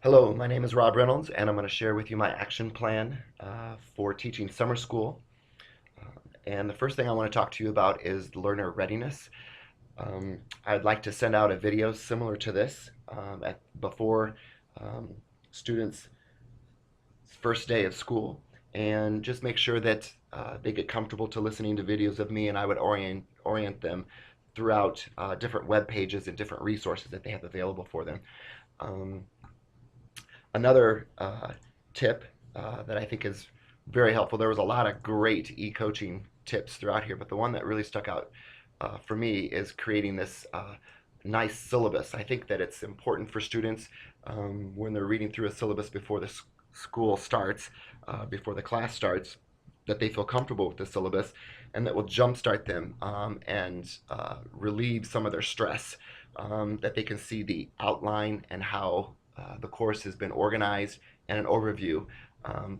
Hello, my name is Rob Reynolds, and I'm going to share with you my action plan for teaching summer school. And the first thing I want to talk to you about is learner readiness. I'd like to send out a video similar to this before um, students' first day of school, and just make sure that they get comfortable to listening to videos of me, and I would orient them throughout different web pages and different resources that they have available for them. Um, Another tip that I think is very helpful, there was a lot of great e-coaching tips throughout here, but the one that really stuck out for me is creating this nice syllabus. I think that it's important for students when they're reading through a syllabus before the school starts, before the class starts, that they feel comfortable with the syllabus and that will jumpstart them and relieve some of their stress, that they can see the outline and how the course has been organized and an overview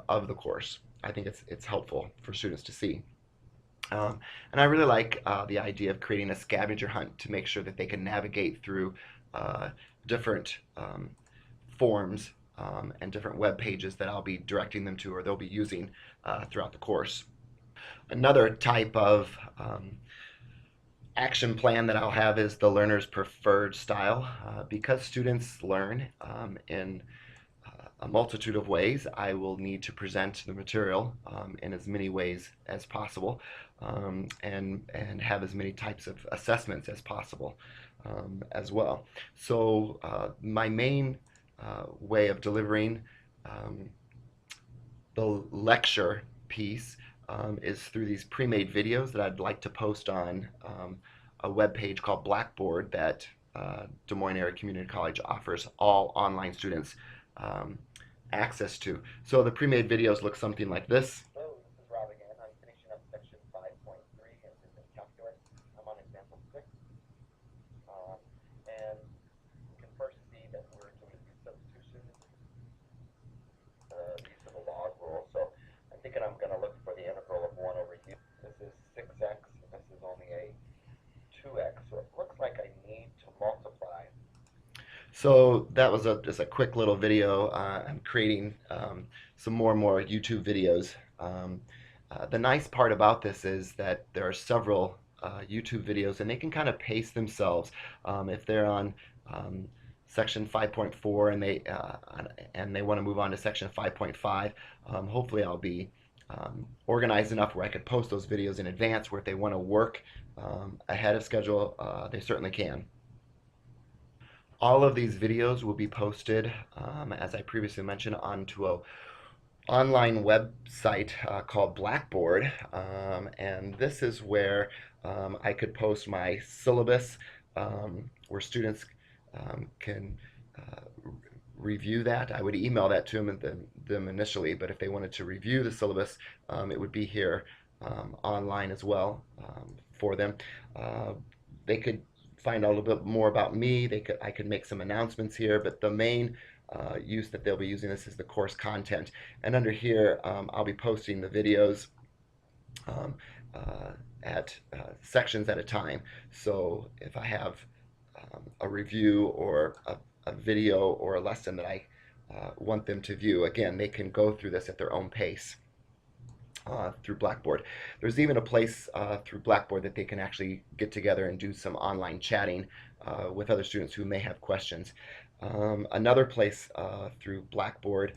of the course. I think it's helpful for students to see. And I really like the idea of creating a scavenger hunt to make sure that they can navigate through uh, different forms and different web pages that I'll be directing them to or they'll be using throughout the course. Another type of action plan that I'll have is the learner's preferred style. Because students learn in a multitude of ways, I will need to present the material in as many ways as possible, and have as many types of assessments as possible as well. So my main way of delivering um, the lecture piece is through these pre-made videos that I'd like to post on a web page called Blackboard that Des Moines Area Community College offers all online students um, access to. So the pre-made videos look something like this. Hello, this is Rob again. I'm finishing up section 5.3 in calculus. I'm on example 6. And you can first see that we're doing substitution, use of a log rule. So I'm thinking I'm going to look for the integral of 1 over u. This is 6x, and this is only a 2x. So it looks like I need to multiply. So that was just a quick little video. I'm creating some more and more YouTube videos. The nice part about this is that there are several YouTube videos, and they can kind of pace themselves. If they're on section 5.4 and they want to move on to section 5.5, hopefully I'll be organized enough where I could post those videos in advance, where if they want to work ahead of schedule, they certainly can. All of these videos will be posted, as I previously mentioned, onto a online website called Blackboard, and this is where I could post my syllabus, where students can review that. I would email that to them initially, but if they wanted to review the syllabus, it would be here online as well for them. They could find out a little bit more about me. I could make some announcements here, but the main use that they'll be using this is the course content. And under here, I'll be posting the videos um, at sections at a time. So if I have a review or a video or a lesson that I want them to view, again, they can go through this at their own pace. Through Blackboard. There's even a place through Blackboard that they can actually get together and do some online chatting with other students who may have questions. Another place through Blackboard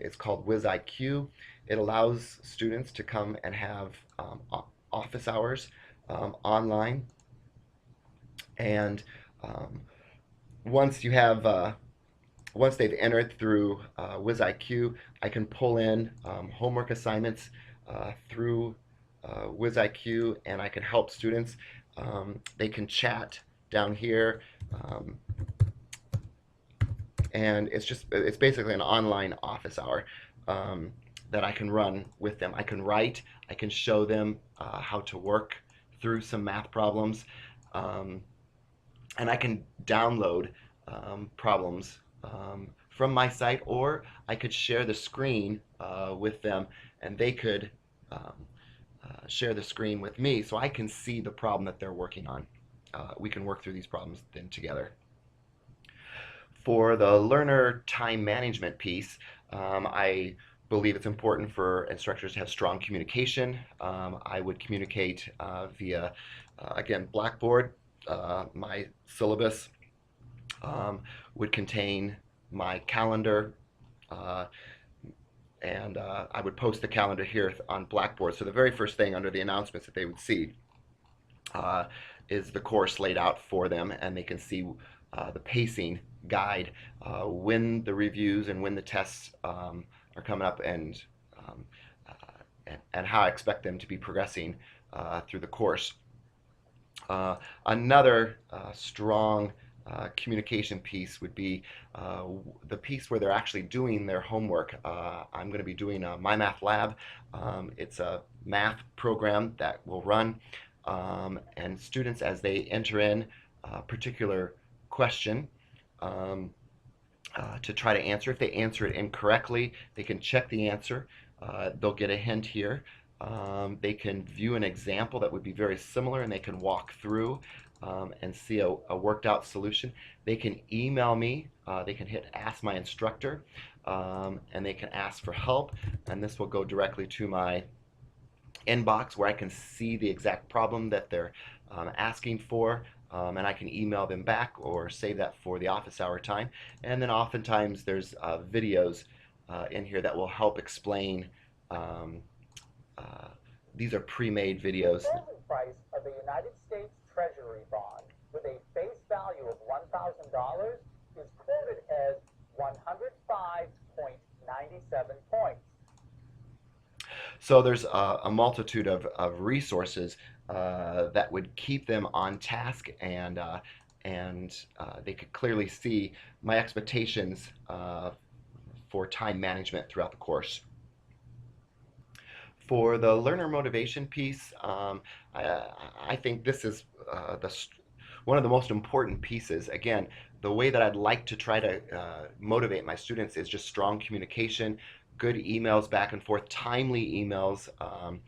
is called WizIQ. It allows students to come and have office hours online. And once you have once they've entered through WizIQ, I can pull in homework assignments through WizIQ, and I can help students. They can chat down here, and it's basically an online office hour that I can run with them. I can write, I can show them how to work through some math problems, and I can download problems from my site, or I could share the screen with them, and they could share the screen with me so I can see the problem that they're working on. We can work through these problems then together. For the learner time management piece, I believe it's important for instructors to have strong communication. I would communicate via, again, Blackboard. My syllabus um, would contain my calendar, uh, and I would post the calendar here on Blackboard. So the very first thing under the announcements that they would see uh, is the course laid out for them, and they can see the pacing guide when the reviews and when the tests are coming up, um, and how I expect them to be progressing through the course. Another strong communication piece would be the piece where they're actually doing their homework. I'm going to be doing a My Math Lab. It's a math program that will run, and students, as they enter in a particular question, um, to try to answer. If they answer it incorrectly, they can check the answer. They'll get a hint here. They can view an example that would be very similar, and they can walk through and see a worked out solution. They can email me. They can hit Ask My Instructor, and they can ask for help. And this will go directly to my inbox where I can see the exact problem that they're asking for, and I can email them back or save that for the office hour time. And then oftentimes there's videos in here that will help explain. Um, uh, these are pre-made videos. The closing price of a United States Treasury bond with a face value of $1,000 is quoted as 105.97 points. So there's a multitude of resources that would keep them on task, and they could clearly see my expectations for time management throughout the course. For the learner motivation piece, I think this is one of the most important pieces. Again, the way that I'd like to try to motivate my students is just strong communication, good emails back and forth, timely emails, um,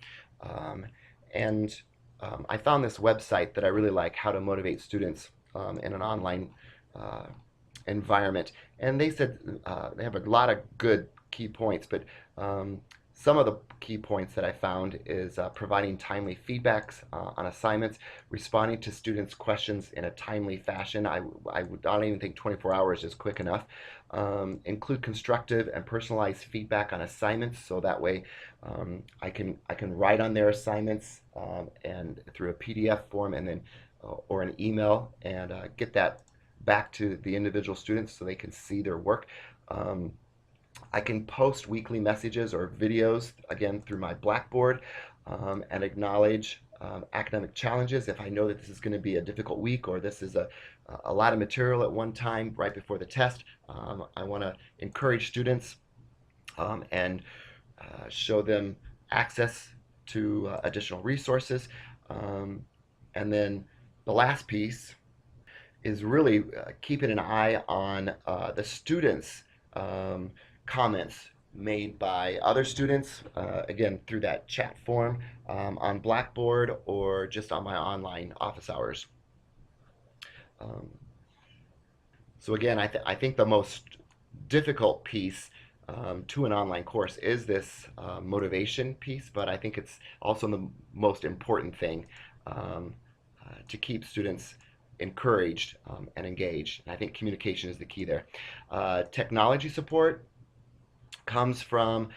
and I found this website that I really like, how to motivate students in an online uh, environment. And they said they have a lot of good key points, but some of the key points that I found is providing timely feedbacks on assignments, responding to students' questions in a timely fashion. I don't even think 24 hours is quick enough. Include constructive and personalized feedback on assignments, so that way I can write on their assignments and through a PDF form, and then or an email, and get that back to the individual students so they can see their work. I can post weekly messages or videos, again, through my Blackboard, and acknowledge academic challenges. If I know that this is going to be a difficult week, or this is a lot of material at one time right before the test, I want to encourage students and show them access to additional resources. Um, and then the last piece is really keeping an eye on the students' comments made by other students, again, through that chat form on Blackboard or just on my online office hours. Um, so again, I think the most difficult piece to an online course is this motivation piece, but I think it's also the most important thing to keep students encouraged and engaged. And I think communication is the key there. Technology support comes from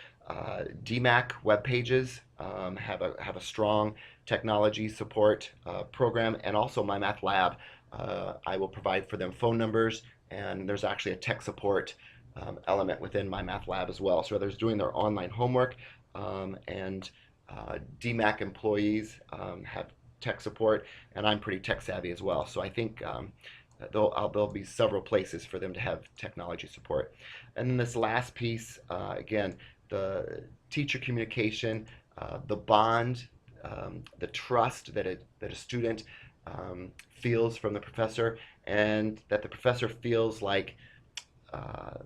DMAC web pages, have a strong technology support program, and also my math lab. I will provide for them phone numbers, and there's actually a tech support element within my math lab as well. So others doing their online homework, and DMAC employees have tech support, and I'm pretty tech savvy as well. So I think there'll be several places for them to have technology support. And then this last piece, again, the teacher communication, the bond, the trust that a student feels from the professor, and that the professor feels like, uh,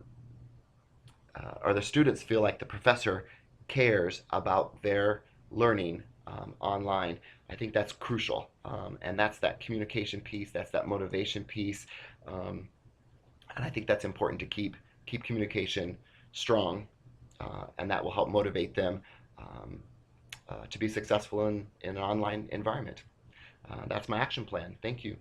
or the students feel like the professor cares about their learning online. I think that's crucial, and that's that communication piece, that's that motivation piece. Um, And I think that's important to keep communication strong, and that will help motivate them um, to be successful in an online environment. That's my action plan. Thank you.